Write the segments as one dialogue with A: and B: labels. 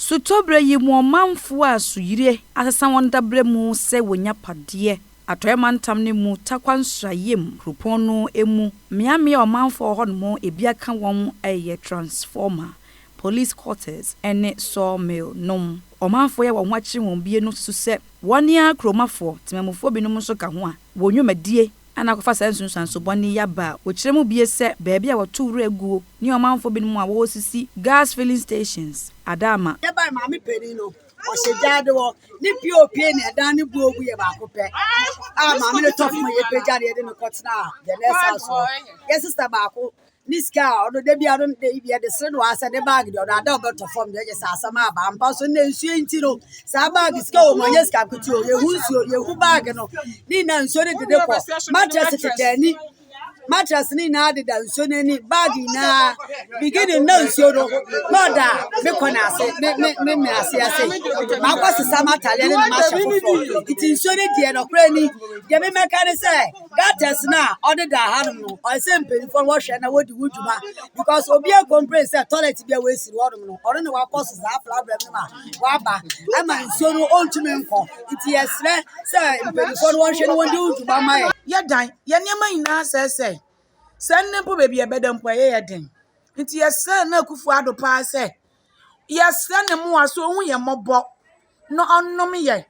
A: Sutobre yi mu manfo a suyire asesa won dabre mu se wonya pade atoyemantam ne mu takwansrayem krupon no emu miamia omanfo ho no ebia ka won eye transformer police quarters ene sawmill nom omanfo ye won akire won bie no su se wonia kromafo temamufo binom so ka ho a wonwumadie ana kofa sansunsan so boni yaba okire mu bie se baabi a woto wura guo ni omanfo binom a wo sisi gas filling stations adama
B: yaba maami peni no o se jade wo ni pop ni edan ni buogu ye ba ko pe maami le tof mo ye pe jade ye de me kotna the next house yes sister ba ko ni ska odo de bia no de bia de sre no asa de bag de odo ada obeto form de je sa asama ba mpa so na nsuo nti no sa bag ska o mo ye ska kuti o ye hu nsuo ye hu bag no ni na nsuo de de ko mattress tetani mattress ni na de nsuo ni bag na beginning na nsuo do no da me kona ase me ase ma kwa sesa matale ni ma shefo iti nsuo de de no kra ni de me meka ne se gates na ode da ha no o se mpeni fo wo hwe na wodi wuduma because obi e complain say toilet bia we siri wodum no ore ne wa koso za problem ni ma wa ba ama nsuo no ontumi nko iti yesre se mpeni fo wo hwe no wodi wuduma ma
C: ye dan ye niam nyina se ne po bebi ebeda mpo ye den nti yesre na akufu ado pa se yesre ne mu aso hu ye mobo no onnom ye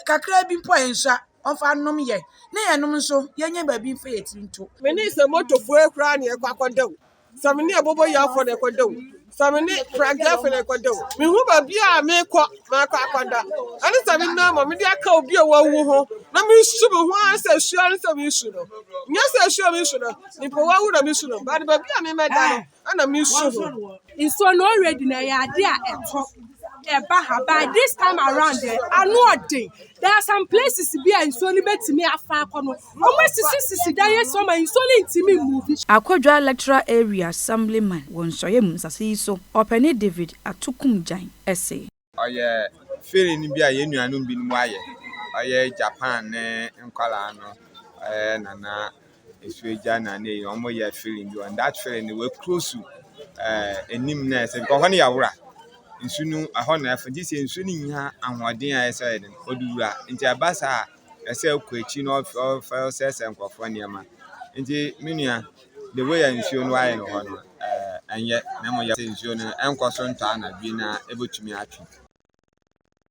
C: kakra bi mpo enhwa onfa nom ye ne ye nom so ye nya ba bi mfa ye tinto
D: me ni se moto fu ekra ne ekwakoda so me ni ebobo ya fo ne koda so me ni fragile ne koda me hu ba bia me ko ma kwakoda ani so me na mo me dia ka obi a wawu ho na me shu me ho ansa shu ansa me shu no nya se shu me shu no ni po wawu na me shu no ba de ba bia me meda no ana me shu
E: so no already na ya de a eto by this time around I know there are some places be and so ni betimi afa akono almost sisi dan yes so man so intimi move
A: Akodwa electoral area assemblyman won soyem sase so openi David atukum jan essay
F: oye feeling bi a ye nuanum bi mu aye oye Japan ne nkwala no nana esueja na ne omo ye feeling bi on that feeling we close enim na say because when ya wura nsunu ahona afji se nsunu nya ahoden a ese den odura nti abasa ese kwachi no of sese nkofo niam nti menua the way nsuo no aye no hono enye na mo ya nsuo no enkoso nta na bi na ebotumi atwe